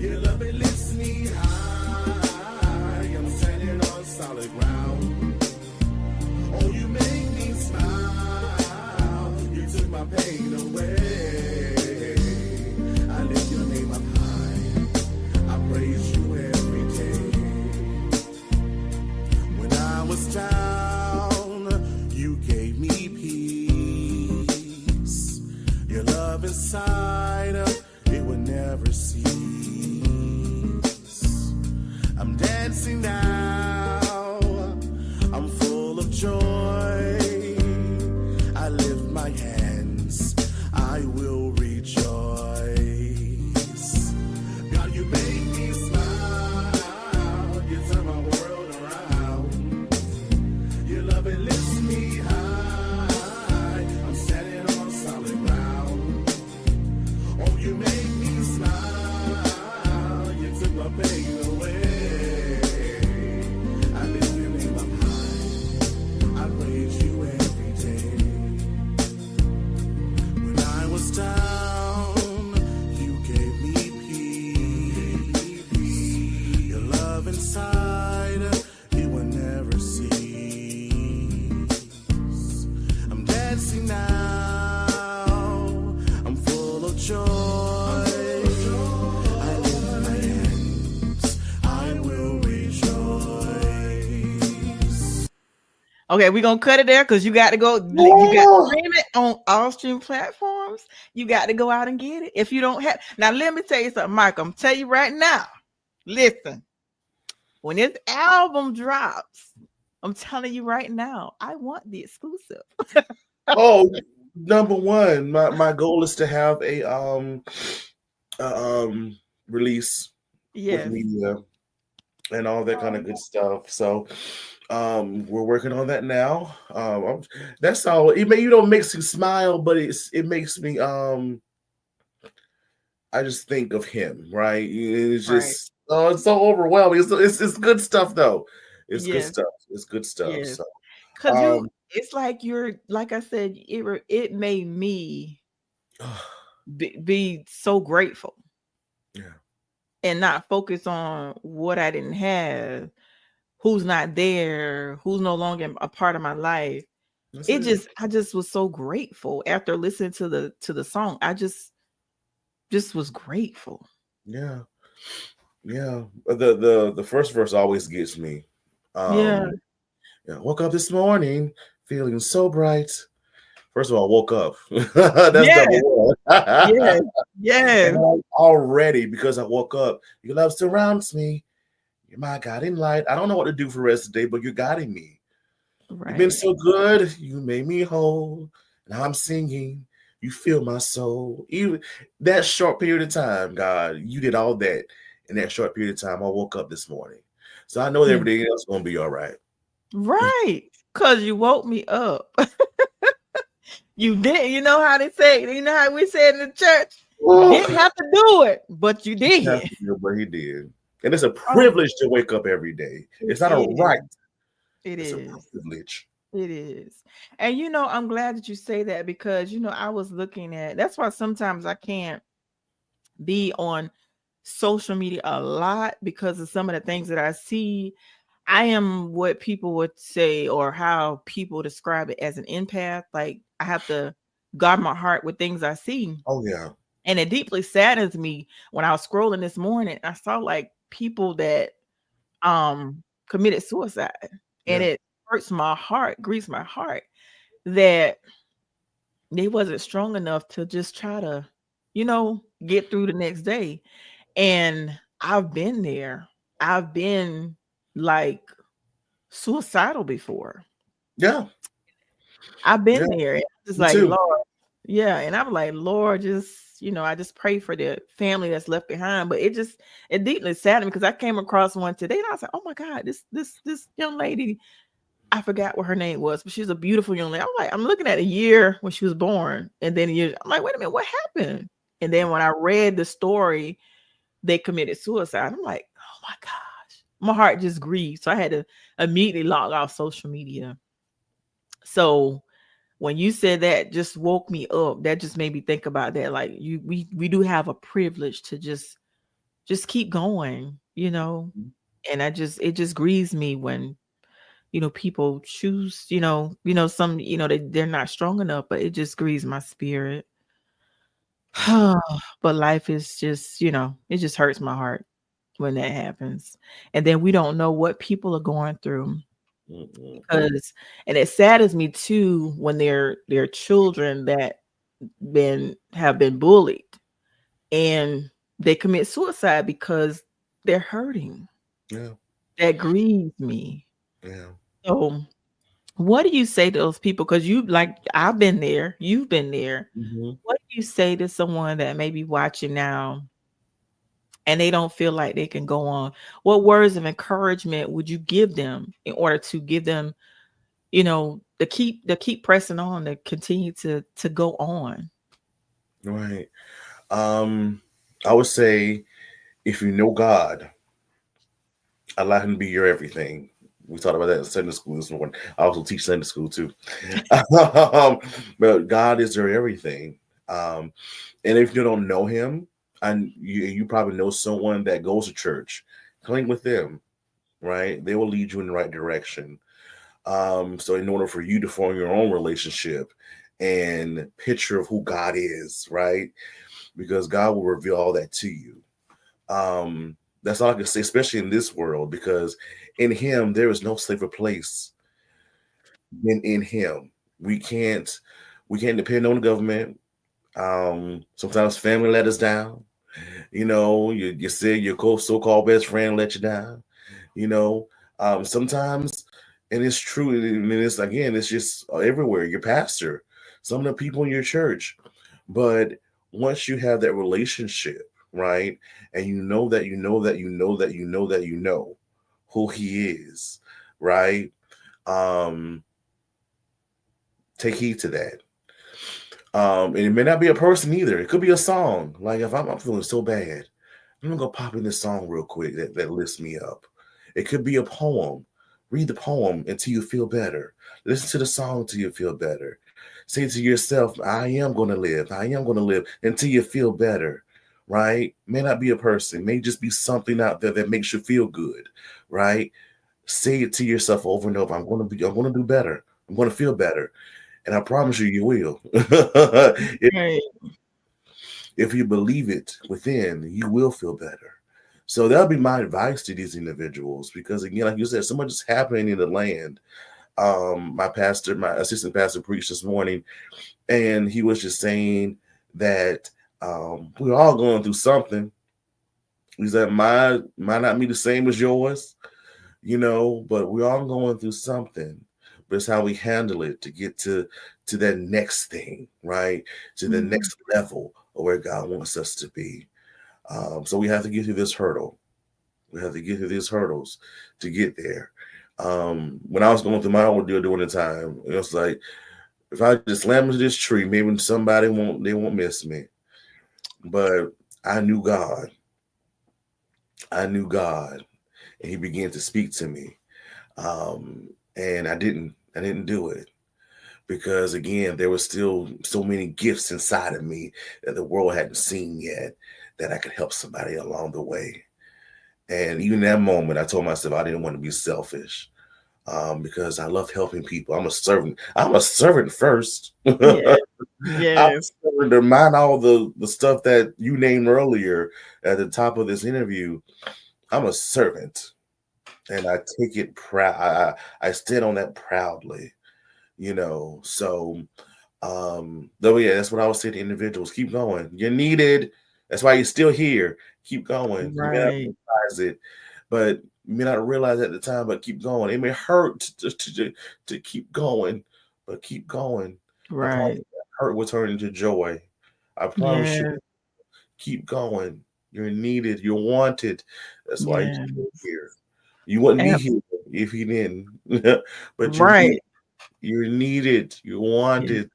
Speaker 3: Your love, it lifts me high, I'm standing on solid ground. Oh, you make me smile, you took my pain away. I lift your name up high, I praise you every day. When I was down, you gave me peace. Your love inside, it would never cease. I'm dancing now, I'm full of joy. I lift my hands, I will rejoice. God, you make me smile, you turn my world around. Your love, it lifts me high, I'm standing on solid ground. Oh, you make me smile, you took my pain away. I lift your name up high, I praise you every day. When I was down, you gave me peace. Your love inside, it will never cease. I'm dancing now, I'm full of joy. I lift my hands, I will rejoice.
Speaker 1: Okay, we're gonna cut it there because you got to go. You got to stream it on all stream platforms. You got to go out and get it. If you don't have, now let me tell you something, Mike. I'm tell you right now. Listen, when this album drops, I'm telling you right now, I want the exclusive.
Speaker 2: Oh, number one, my goal is to have a release with
Speaker 1: Yes,
Speaker 2: media and all that kind of good stuff. So we're working on that now. That's all. You don't makes me smile, but it makes me I just think of him, right? It's
Speaker 1: right.
Speaker 2: just it's so overwhelming. It's good stuff though. It's good
Speaker 1: Yes,
Speaker 2: stuff. It's good stuff.
Speaker 1: yes.
Speaker 2: So
Speaker 1: Cause
Speaker 2: um
Speaker 1: it's like like I said, it made me be so grateful
Speaker 2: yeah,
Speaker 1: and not focus on what I didn't have, who's not there, who's no longer a part of my life.
Speaker 2: that's it.
Speaker 1: I just was so grateful after listening to the song. I just was grateful.
Speaker 2: Yeah, yeah. The first verse always gets me.
Speaker 1: Yeah.
Speaker 2: Yeah, woke up this morning feeling so bright. First of all, woke up. That's number
Speaker 1: Yes.
Speaker 2: one.
Speaker 1: Yes.
Speaker 2: And
Speaker 1: Yes.
Speaker 2: already, because I woke up, your love surrounds me. You're my guiding light. I don't know what to do for the rest of the day, but you're guiding me. You've been
Speaker 1: Right.
Speaker 2: so good. You made me whole. Now I'm singing. You fill my soul. Even that short period of time, God, you did all that in that short period of time. I woke up this morning. So I know that
Speaker 1: Yeah.
Speaker 2: everything else is going to be all right.
Speaker 1: Right. Cause you woke me up. You did. You know how they say, you know how we said in the church, you didn't have to do it, but you
Speaker 2: Yeah,
Speaker 1: did.
Speaker 2: but he did. And it's a
Speaker 1: Oh,
Speaker 2: privilege to wake up every day.
Speaker 1: it
Speaker 2: It's not a
Speaker 1: is.
Speaker 2: right,
Speaker 1: It
Speaker 2: it's a
Speaker 1: is.
Speaker 2: privilege.
Speaker 1: It is. And I'm glad that you say that because I was looking at that's why sometimes I can't be on social media a lot because of some of the things that I see. I am what people would say or how people describe it as an empath. Like I have to guard my heart with things I see.
Speaker 2: Oh yeah.
Speaker 1: And it deeply saddens me when I was scrolling this morning. I saw like people that committed suicide. And
Speaker 2: Yeah.
Speaker 1: it hurts my heart, grieves my heart that they wasn't strong enough to just try to, get through the next day. And I've been there. I've been like suicidal before.
Speaker 2: Yeah.
Speaker 1: I've
Speaker 2: Yeah.
Speaker 1: been there. And I'm just
Speaker 2: Me
Speaker 1: like,
Speaker 2: too.
Speaker 1: Lord, yeah. And I'm like, Lord, just I just pray for the family that's left behind. But it deeply saddened me because I came across one today and I was like, oh my God, this young lady, I forgot what her name was, but she was a beautiful young lady. I'm like, I'm looking at a year when she was born, and then a year, I'm like, wait a minute, what happened? And then when I read the story, they committed suicide. I'm like, oh my gosh, my heart just grieved. So I had to immediately log off social media. So when you said that, just woke me up. That just made me think about that. Like we do have a privilege to just keep going, And it just grieves me when people choose, some, they're not strong enough, but it just grieves my spirit. But life is just, it just hurts my heart when that happens. And then we don't know what people are going through because, and it saddens me too when they're children that have been bullied and they commit suicide because they're hurting.
Speaker 2: Yeah.
Speaker 1: That grieves me.
Speaker 2: Yeah.
Speaker 1: So what do you say to those people? Because I've been there, you've been there.
Speaker 2: Mm-hmm.
Speaker 1: What do you say to someone that may be watching now and they don't feel like they can go on? What words of encouragement would you give them in order to give them, to keep pressing on, to continue to go on?
Speaker 2: Right. I would say if you know God, allow him to be your everything. We talked about that in Sunday school this morning. I also teach Sunday school too. But God is your everything. Um, and if you don't know him, and you probably know someone that goes to church, cling with them, right? They will lead you in the right direction. So in order for you to form your own relationship and picture of who God is, right? Because God will reveal all that to you. That's all I can say, especially in this world, because in him there is no safer place than in him. We can't we can't depend on the government. Sometimes family let us down. You say your so-called best friend let you down. You know, sometimes, and it's true. And it's again, it's just everywhere. Your pastor, some of the people in your church, but once you have that relationship, right, and you know that you know that you know that you know that you know who he is, right? Um, take heed to that. And it may not be a person either. It could be a song. Like if I'm feeling so bad, I'm gonna go pop in this song real quick that lifts me up. It could be a poem. Read the poem until you feel better. Listen to the song until you feel better. Say to yourself, I am gonna live. I am gonna live until you feel better. Right? May not be a person, may just be something out there that makes you feel good. Right? Say it to yourself over and over. I'm gonna do better. I'm gonna feel better. And I promise you, you will.
Speaker 1: Right.
Speaker 2: If you believe it within, you will feel better. So that'll be my advice to these individuals because again, like you said, so much is happening in the land. My assistant pastor preached this morning, and he was just saying that we're all going through something. He said, might not be the same as yours, but we're all going through something. But it's how we handle it to get to that next thing, right? To the
Speaker 1: Mhm.
Speaker 2: next level of where God wants us to be. So we have to get through this hurdle. We have to get through these hurdles to get there. When I was going through my ordeal during the time, it was like if I just slam into this tree, maybe somebody won't miss me. But I knew God. I knew God, and He began to speak to me. Um, and I didn't do it because again, there was still so many gifts inside of me that the world hadn't seen yet that I could help somebody along the way. And even that moment, I told myself I didn't want to be selfish because I love helping people. I'm a servant. I'm a servant first. I'm
Speaker 1: Yeah.
Speaker 2: a
Speaker 1: Yes.
Speaker 2: servant to mind all the stuff that you named earlier at the top of this interview. I'm a servant, and I take it proud. I stand on that proudly. So though yeah, that's what I would say to individuals. Keep going. You're needed. That's why you're still here. Keep going. You may not
Speaker 1: Right.
Speaker 2: realize it, but you may not realize it at the time, but keep going. It may hurt to keep going, but keep going. I promise
Speaker 1: Right.
Speaker 2: you that hurt will turn into joy. I promise you
Speaker 1: Yes.
Speaker 2: Keep going. You're needed. You're wanted. That's why
Speaker 1: Yeah.
Speaker 2: you're here. You wouldn't be
Speaker 1: Abs-
Speaker 2: here if he didn't. But you're here.
Speaker 1: right.
Speaker 2: You're needed. You're
Speaker 1: Yeah.
Speaker 2: wanted.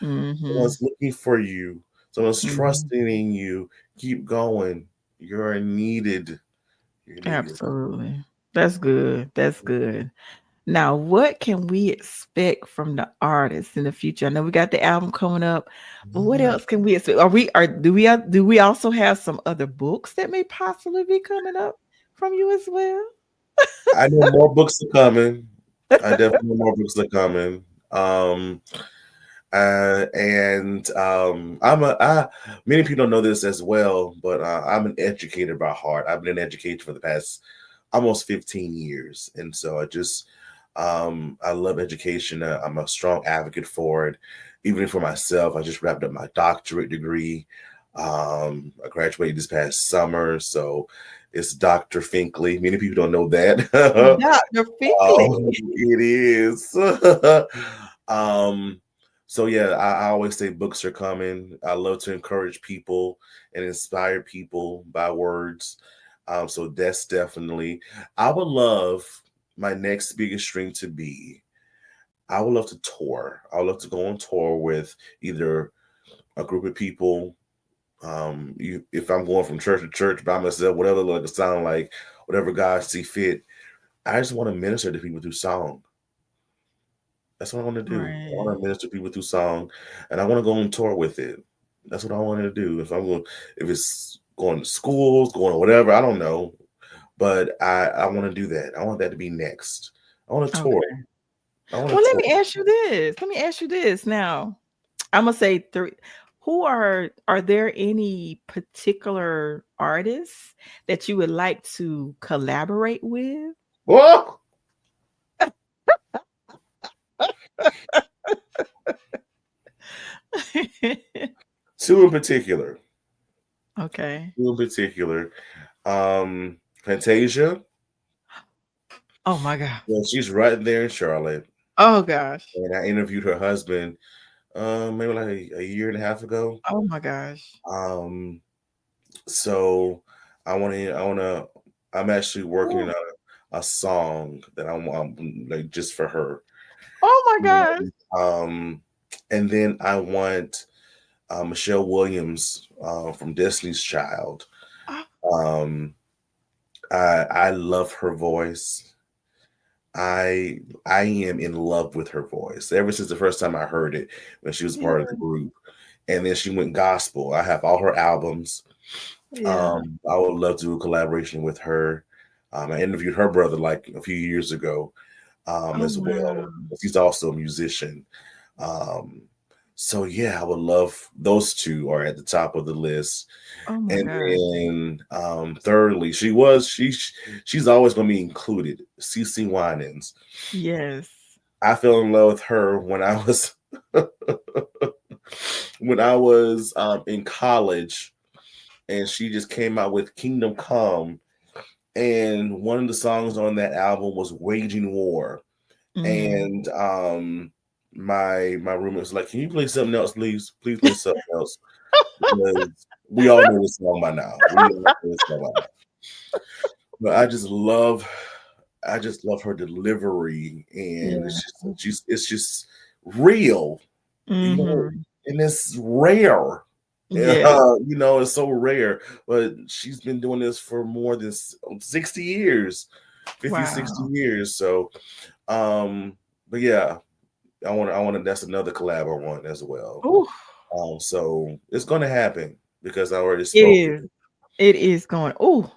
Speaker 1: Mm-hmm.
Speaker 2: Someone's looking for you. Someone's
Speaker 1: Mm-hmm.
Speaker 2: trusting in you. Keep going. You're needed. You're needed.
Speaker 1: Absolutely. That's good. That's good. Now, what can we expect from the artists in the future? I know we got the album coming up, but what
Speaker 2: Mhm.
Speaker 1: else can we expect? Do we also have some other books that may possibly be coming up from you as well?
Speaker 2: I know more books are coming. I definitely know more books are coming. Um, and many people don't know this as well, but I'm an educator by heart. I've been an educator for the past almost 15 years, and so I love education. I'm a strong advocate for it, even for myself. I just wrapped up my doctorate degree. I graduated this past summer, so it's Dr. Finkley. Many people don't know that.
Speaker 1: Dr. Finkley.
Speaker 2: It is. um, so yeah, I always say books are coming. I love to encourage people and inspire people by words. So that's definitely. I would love my next biggest dream to be. I would love to tour. I would love to go on tour with either a group of people. If I'm going from church to church by myself, whatever like it sound like, whatever God see fit, I just want to minister to people through song. That's what I want to do. I
Speaker 1: Right.
Speaker 2: want to minister to people through song, and I want to go on tour with it. That's what I want to do. If it's going to schools, going to whatever, I don't know, but I want to do that. I want that to be next. I want to tour.
Speaker 1: Okay.
Speaker 2: I want
Speaker 1: Well,
Speaker 2: to
Speaker 1: let
Speaker 2: tour.
Speaker 1: me ask you this. Let me ask you this now. I'm gonna say three. Are there any particular artists that you would like to collaborate with?
Speaker 2: Whoa! Two in particular.
Speaker 1: Okay.
Speaker 2: Two in particular. Fantasia.
Speaker 1: Oh my god.
Speaker 2: Well, she's right there in Charlotte,
Speaker 1: Oh gosh.
Speaker 2: and I interviewed her husband maybe like a year and a half ago.
Speaker 1: Oh my gosh.
Speaker 2: Um, so I'm actually working
Speaker 1: Oh,
Speaker 2: on a song that I want like just for her.
Speaker 1: oh my gosh.
Speaker 2: And, and then I want Michelle Williams from Destiny's Child.
Speaker 1: Oh,
Speaker 2: Um, I love her voice. I am in love with her voice ever since the first time I heard it when she was part of the
Speaker 1: yeah.
Speaker 2: group, and then she went gospel. I have all her albums.
Speaker 1: Yeah.
Speaker 2: I would love to do a collaboration with her. I interviewed her brother like a few years ago,
Speaker 1: Oh
Speaker 2: as well.
Speaker 1: wow.
Speaker 2: He's also a musician. Um, so yeah, I would love those two are at the top of the list.
Speaker 1: Oh my
Speaker 2: And
Speaker 1: gosh.
Speaker 2: then thirdly, she's always gonna be included. CC Winans.
Speaker 1: Yes.
Speaker 2: I fell in love with her when I was when I was in college, and she just came out with Kingdom Come, and one of the songs on that album was Waging War.
Speaker 1: Mm.
Speaker 2: And my roommate was like, "Can you play something else, please? Please play something else." Because we all know this song by now. We all know this song by now. But I just love her delivery, and
Speaker 1: Yeah.
Speaker 2: it's just real, you know,
Speaker 1: Mhm.
Speaker 2: and it's rare.
Speaker 1: Yes.
Speaker 2: It's so rare, but she's been doing this for more than 60 years, 50, 60
Speaker 1: Wow.
Speaker 2: years. So, but yeah, I want to, that's another collab I want as well.
Speaker 1: Ooh,
Speaker 2: So it's going to happen because I already
Speaker 1: it
Speaker 2: spoke it.
Speaker 1: is. It is going. Ooh,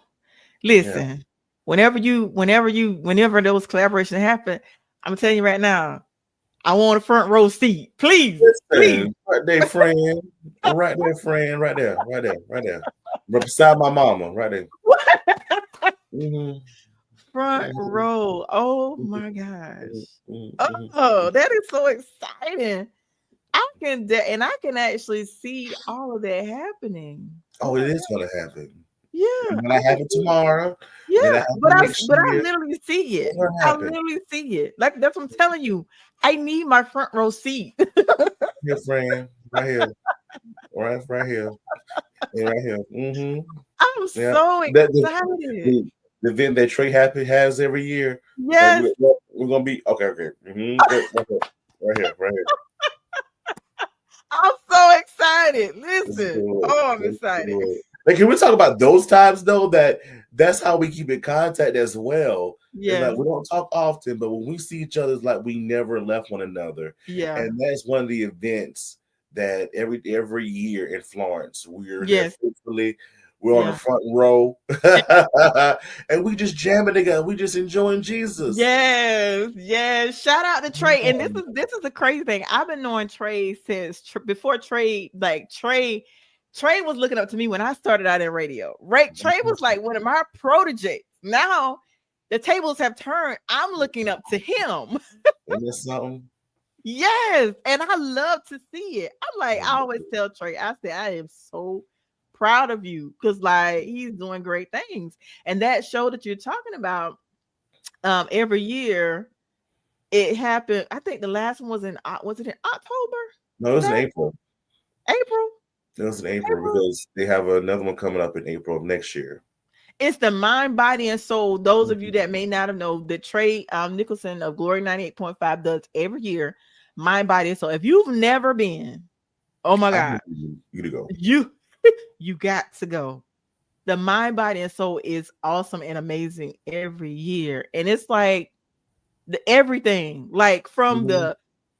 Speaker 2: Yeah.
Speaker 1: listen. Whenever those collaborations happen, I'm telling you right now, I want a front row seat. Please, please.
Speaker 2: Listen, right there, friend. Right there, friend. Right there, right there, right there. Right beside my mama, right there. Mhm,
Speaker 1: Front
Speaker 2: mhm,
Speaker 1: row. Oh
Speaker 2: mhm,
Speaker 1: my gosh.
Speaker 2: mhm, mhm,
Speaker 1: Oh,
Speaker 2: mhm.
Speaker 1: that is so exciting. And I can actually see all of that happening. Oh
Speaker 2: Oh, it
Speaker 1: my
Speaker 2: is
Speaker 1: god.
Speaker 2: gonna happen.
Speaker 1: Yeah,
Speaker 2: It might
Speaker 1: I
Speaker 2: not
Speaker 1: can
Speaker 2: happen
Speaker 1: see it.
Speaker 2: tomorrow. May
Speaker 1: Yeah,
Speaker 2: not happen next
Speaker 1: but I
Speaker 2: year.
Speaker 1: literally see it.
Speaker 2: It's gonna
Speaker 1: I
Speaker 2: happen.
Speaker 1: literally see it. Like that's what I'm telling you. I need my front row seat.
Speaker 2: Here, friend. Right here. Right here. And right here. Mm-hmm.
Speaker 1: I'm
Speaker 2: Yeah.
Speaker 1: so
Speaker 2: That
Speaker 1: excited.
Speaker 2: the event that Trey Happy has every year. Like
Speaker 1: Yes,
Speaker 2: we're gonna be okay. Okay. Mm-hmm. Right here. Right here.
Speaker 1: I'm so excited.
Speaker 2: Let's
Speaker 1: Listen.
Speaker 2: do it.
Speaker 1: Oh, I'm
Speaker 2: Let's
Speaker 1: excited.
Speaker 2: do it. Like, can we talk about those times though? That's how we keep in contact as well. It's like
Speaker 1: Yes.
Speaker 2: we don't talk often, but when we see each other, it's like we never left one another.
Speaker 1: Yeah.
Speaker 2: And that's one of the events that every year in Florence, we're there
Speaker 1: Yes.
Speaker 2: faithfully. We're on the
Speaker 1: Yeah.
Speaker 2: front row, and we just jamming together. We just enjoying Jesus.
Speaker 1: Yes, yes. Shout out to Trey. And this is the crazy thing. I've been knowing Trey since before Trey, like Trey was looking up to me when I started out in radio. Right? Trey was like one of my proteges. Now the tables have turned. I'm looking up to him.
Speaker 2: And that's something.
Speaker 1: Yes, and I love to see it. I'm like, I always tell Trey, I say, I am so proud of you because like he's doing great things. And that show that you're talking about, every year it happened. I think the last one was was it in October?
Speaker 2: No, it
Speaker 1: Was
Speaker 2: was in
Speaker 1: that
Speaker 2: April.
Speaker 1: April?
Speaker 2: It was in April
Speaker 1: April?
Speaker 2: because they have another one coming up in April of next year.
Speaker 1: It's the Mind, Body, and Soul. Those of you that may not have known, the Trey Nicholson of Glory 98.5 does every year. Mind, Body, and Soul. If you've never been, oh my
Speaker 2: I
Speaker 1: God,
Speaker 2: need you to go.
Speaker 1: you got to go. The Mind, Body, and Soul is awesome and amazing every year. And it's like everything, like from
Speaker 2: Mhm,
Speaker 1: the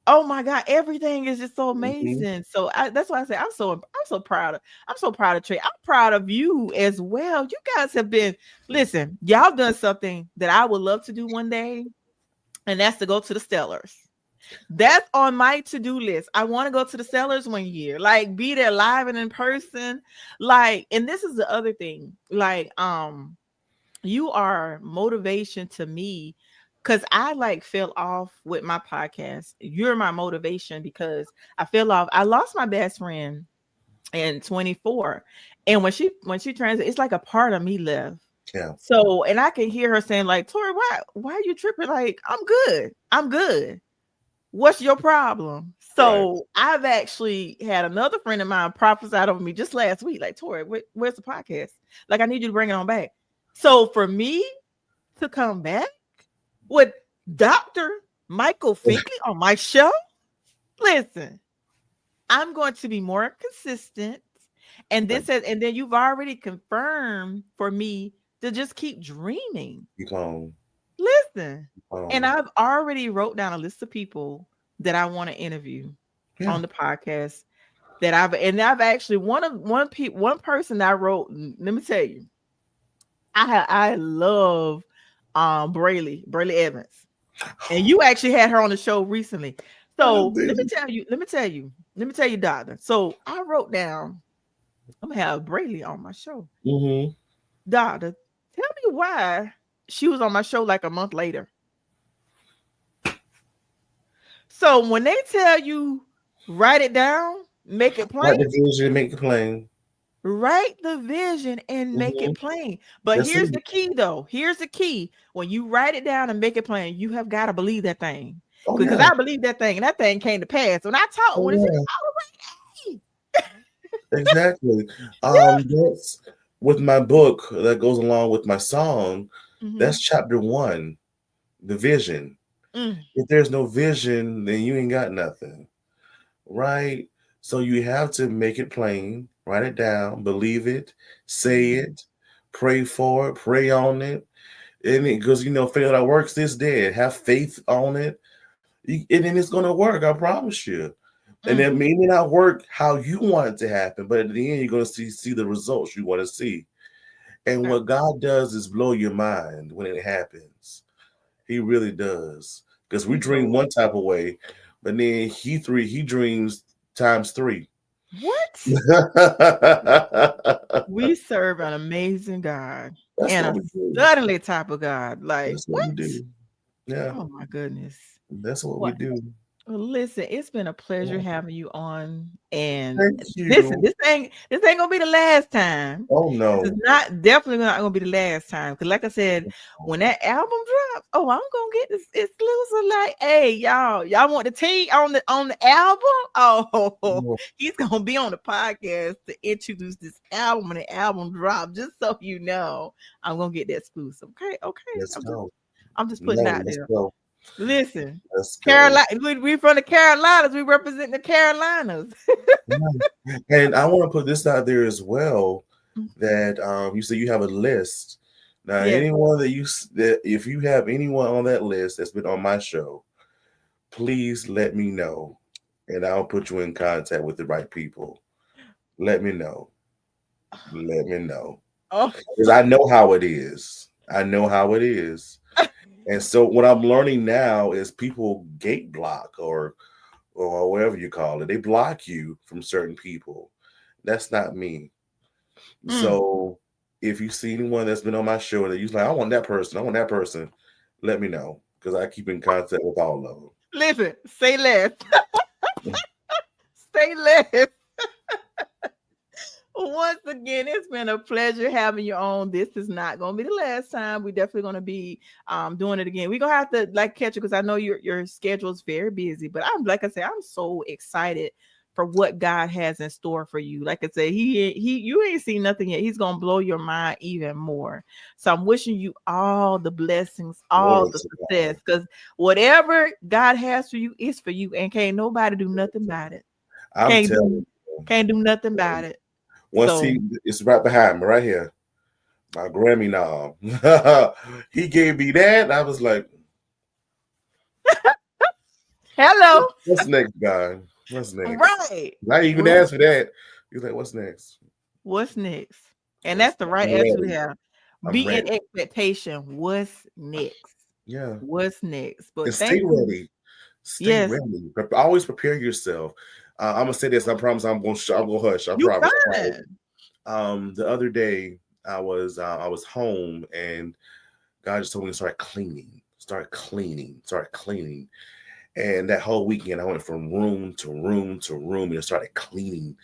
Speaker 1: oh my God, everything is just so
Speaker 2: mhm.
Speaker 1: amazing. So that's why I say I'm so proud of Trey. I'm proud of you as well. You guys have been listen, y'all done something that I would love to do one day, and that's to go to the Stellars. That's on my to-do list. I want to go to the Stellars one year, like be there live and in person. Like, and this is the other thing, like you are motivation to me because I like fell off with my podcast. You're my motivation because I fell off. I lost my best friend in 24. And when she transit, it's like a part of me left.
Speaker 2: Yeah.
Speaker 1: So, and I can hear her saying, like, Tori, why are you tripping? Like, I'm good. I'm good. What's your problem?
Speaker 2: Right.
Speaker 1: So I've actually had another friend of mine prophesy over me just last week, like, Tori, where's the podcast? Like, I need you to bring it on back. So for me to come back with Dr. Michael Finkley on my show, listen, I'm going to be more consistent. And and then you've already confirmed for me to just keep dreaming.
Speaker 2: Keep on.
Speaker 1: Listen, and
Speaker 2: On.
Speaker 1: I've already wrote down a list of people that I want to interview
Speaker 2: Yeah.
Speaker 1: on the podcast. I've actually one person I wrote. Let me tell you, I love Brayley Evans, and you actually had her on the show recently. So let me tell you, Doctor. So I wrote down I'm gonna have Brayley on my show.
Speaker 2: Mm-hmm.
Speaker 1: Doctor, tell me why she was on my show like a month later. So when they tell you write it down, make it plain,
Speaker 2: Like the vision, make it plain.
Speaker 1: write the vision and make
Speaker 2: Mm-hmm.
Speaker 1: it plain. But
Speaker 2: That's
Speaker 1: here's
Speaker 2: it.
Speaker 1: the key though. Here's the key. When you write it down and make it plain, you have got to believe that thing.
Speaker 2: Oh
Speaker 1: Because
Speaker 2: yeah.
Speaker 1: I believe that thing and that thing came to pass.
Speaker 2: Oh
Speaker 1: When it said,
Speaker 2: yeah.
Speaker 1: "Oh,
Speaker 2: Exactly. That's with my book that goes along with my song.
Speaker 1: mhm,
Speaker 2: That's chapter one, the vision.
Speaker 1: mm,
Speaker 2: If there's no vision, then you ain't got nothing. Right? So you have to make it plain, write it down, believe it, say
Speaker 1: mhm,
Speaker 2: it, pray for it, pray on it. And because faith that works is dead. Have faith on it. And then it's gonna work, I promise you. And
Speaker 1: mm,
Speaker 2: it may not work how you want it to happen, but at the end, you're gonna see the results you want to see. And
Speaker 1: okay,
Speaker 2: what God does is blow your mind when it happens. He really does. Because we
Speaker 1: he
Speaker 2: dream
Speaker 1: blows.
Speaker 2: one type of way, but then he dreams times three.
Speaker 1: What?
Speaker 2: That's
Speaker 1: We serve an amazing God and
Speaker 2: what
Speaker 1: a
Speaker 2: we do.
Speaker 1: suddenly type of God. Like,
Speaker 2: That's what
Speaker 1: what?
Speaker 2: we do. Yeah,
Speaker 1: Oh my goodness.
Speaker 2: that's what we
Speaker 1: What?
Speaker 2: do.
Speaker 1: Well, listen, it's been a pleasure
Speaker 2: Yeah.
Speaker 1: having you on. And
Speaker 2: Thank
Speaker 1: listen,
Speaker 2: you.
Speaker 1: this ain't gonna be the last time.
Speaker 2: Oh
Speaker 1: This is
Speaker 2: no.
Speaker 1: not definitely not gonna be the last time. Because like I said, when that album drops, oh, I'm gonna get this exclusive. Like, hey, y'all want the tea on the album? Oh,
Speaker 2: No.
Speaker 1: he's gonna be on the podcast to introduce this album when the album drop. Just so you know, I'm gonna get that exclusive. Okay, okay.
Speaker 2: Let's go.
Speaker 1: I'm just putting it
Speaker 2: No,
Speaker 1: out
Speaker 2: let's
Speaker 1: there.
Speaker 2: go.
Speaker 1: Listen,
Speaker 2: Let's go.
Speaker 1: Carolina, we from the Carolinas. We represent the Carolinas.
Speaker 2: Yeah. And I want to put this out there as well that you say you have a list. Now,
Speaker 1: Yes.
Speaker 2: anyone that if you have anyone on that list that's been on my show, please let me know, and I'll put you in contact with the right people. Let me know. Let me know.
Speaker 1: Oh,
Speaker 2: Because I know how it is. I know how it is. And so what I'm learning now is people gate block or whatever you call it. They block you from certain people. That's not me.
Speaker 1: mm.
Speaker 2: So if you see anyone that's been on my show that you're like, I want that person, let me know. Because I keep in contact with all of them.
Speaker 1: Listen, say less. Say less. Once again, it's been a pleasure having you on. This is not going to be the last time. We're definitely going to be doing it again. We're going to have to like catch you because I know your schedule is very busy. But I'm like I said, I'm so excited for what God has in store for you. Like I said, you ain't seen nothing yet. He's going to blow your mind even more. So I'm wishing you all the blessings, all
Speaker 2: Glory
Speaker 1: the
Speaker 2: to
Speaker 1: success,
Speaker 2: God.
Speaker 1: because whatever God has for you is for you, and can't nobody do nothing about it.
Speaker 2: I'm
Speaker 1: Can't do
Speaker 2: telling you.
Speaker 1: can't do nothing about it.
Speaker 2: Once
Speaker 1: So
Speaker 2: it's right behind me, right here. My Grammy knob. He gave me that. I was like,
Speaker 1: hello.
Speaker 2: what's next, guy? What's next?
Speaker 1: Right.
Speaker 2: I didn't even
Speaker 1: Well,
Speaker 2: ask for that. He was like, what's next?
Speaker 1: what's next? And
Speaker 2: What's
Speaker 1: that's the
Speaker 2: I'm
Speaker 1: right answer to
Speaker 2: ready.
Speaker 1: have.
Speaker 2: I'm
Speaker 1: Be in
Speaker 2: ready.
Speaker 1: expectation. What's next?
Speaker 2: Yeah.
Speaker 1: What's next?
Speaker 2: And
Speaker 1: But
Speaker 2: stay
Speaker 1: thank you.
Speaker 2: ready. Stay
Speaker 1: Yes,
Speaker 2: ready. Always prepare yourself. I'm gonna say this. I promise. I'm gonna hush. I
Speaker 1: you
Speaker 2: promise. I promise.
Speaker 1: fine.
Speaker 2: The other day I was home and God just told me to start cleaning. And that whole weekend I went from room to room to room and started cleaning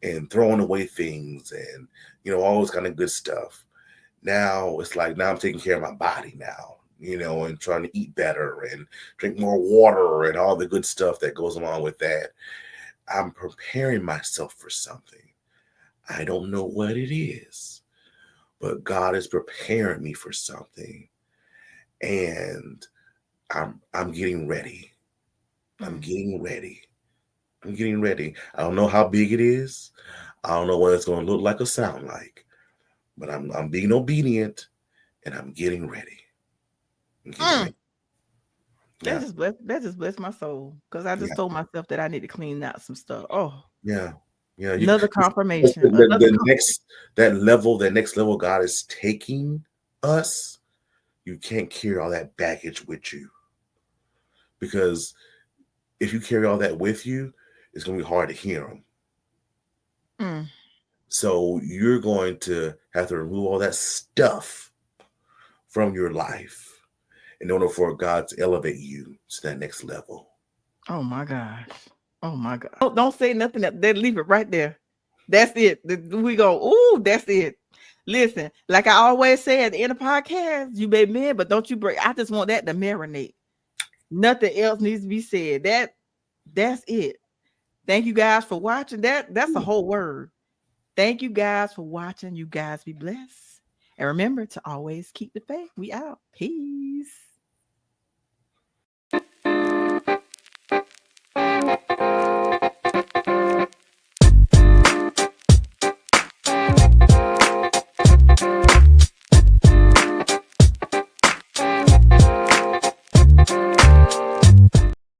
Speaker 2: and throwing away things and all this kind of good stuff. Now it's like now I'm taking care of my body now, and trying to eat better and drink more water and all the good stuff that goes along with that. I'm preparing myself for something. I don't know what it is, but God is preparing me for something, and I'm getting ready. I'm
Speaker 1: Mm.
Speaker 2: getting ready. I'm getting ready. I don't know how big it is. I don't know what it's going to look like or sound like, but I'm being obedient and I'm getting ready. I'm getting
Speaker 1: Mm.
Speaker 2: ready. Yeah,
Speaker 1: That just blessed my soul. Because I just
Speaker 2: yeah,
Speaker 1: told myself that I need to clean out some stuff. Oh,
Speaker 2: yeah, yeah.
Speaker 1: another
Speaker 2: It's
Speaker 1: confirmation. Another
Speaker 2: the next that next level God is taking us. You can't carry all that baggage with you because if you carry all that with you, it's going to be hard to hear Him.
Speaker 1: mm.
Speaker 2: So you're going to have to remove all that stuff from your life in order for God to elevate you to that next level.
Speaker 1: Oh my gosh. Oh my God. Don't say nothing that they leave it right there. That's it. We go, ooh, that's it. Listen, like I always say at the end of podcast, you may men, but don't you break. I just want that to marinate. Nothing else needs to be said. That's it. Thank you guys for watching. That's a whole word. Thank you guys for watching. You guys be blessed. And remember to always keep the faith. We out. Peace.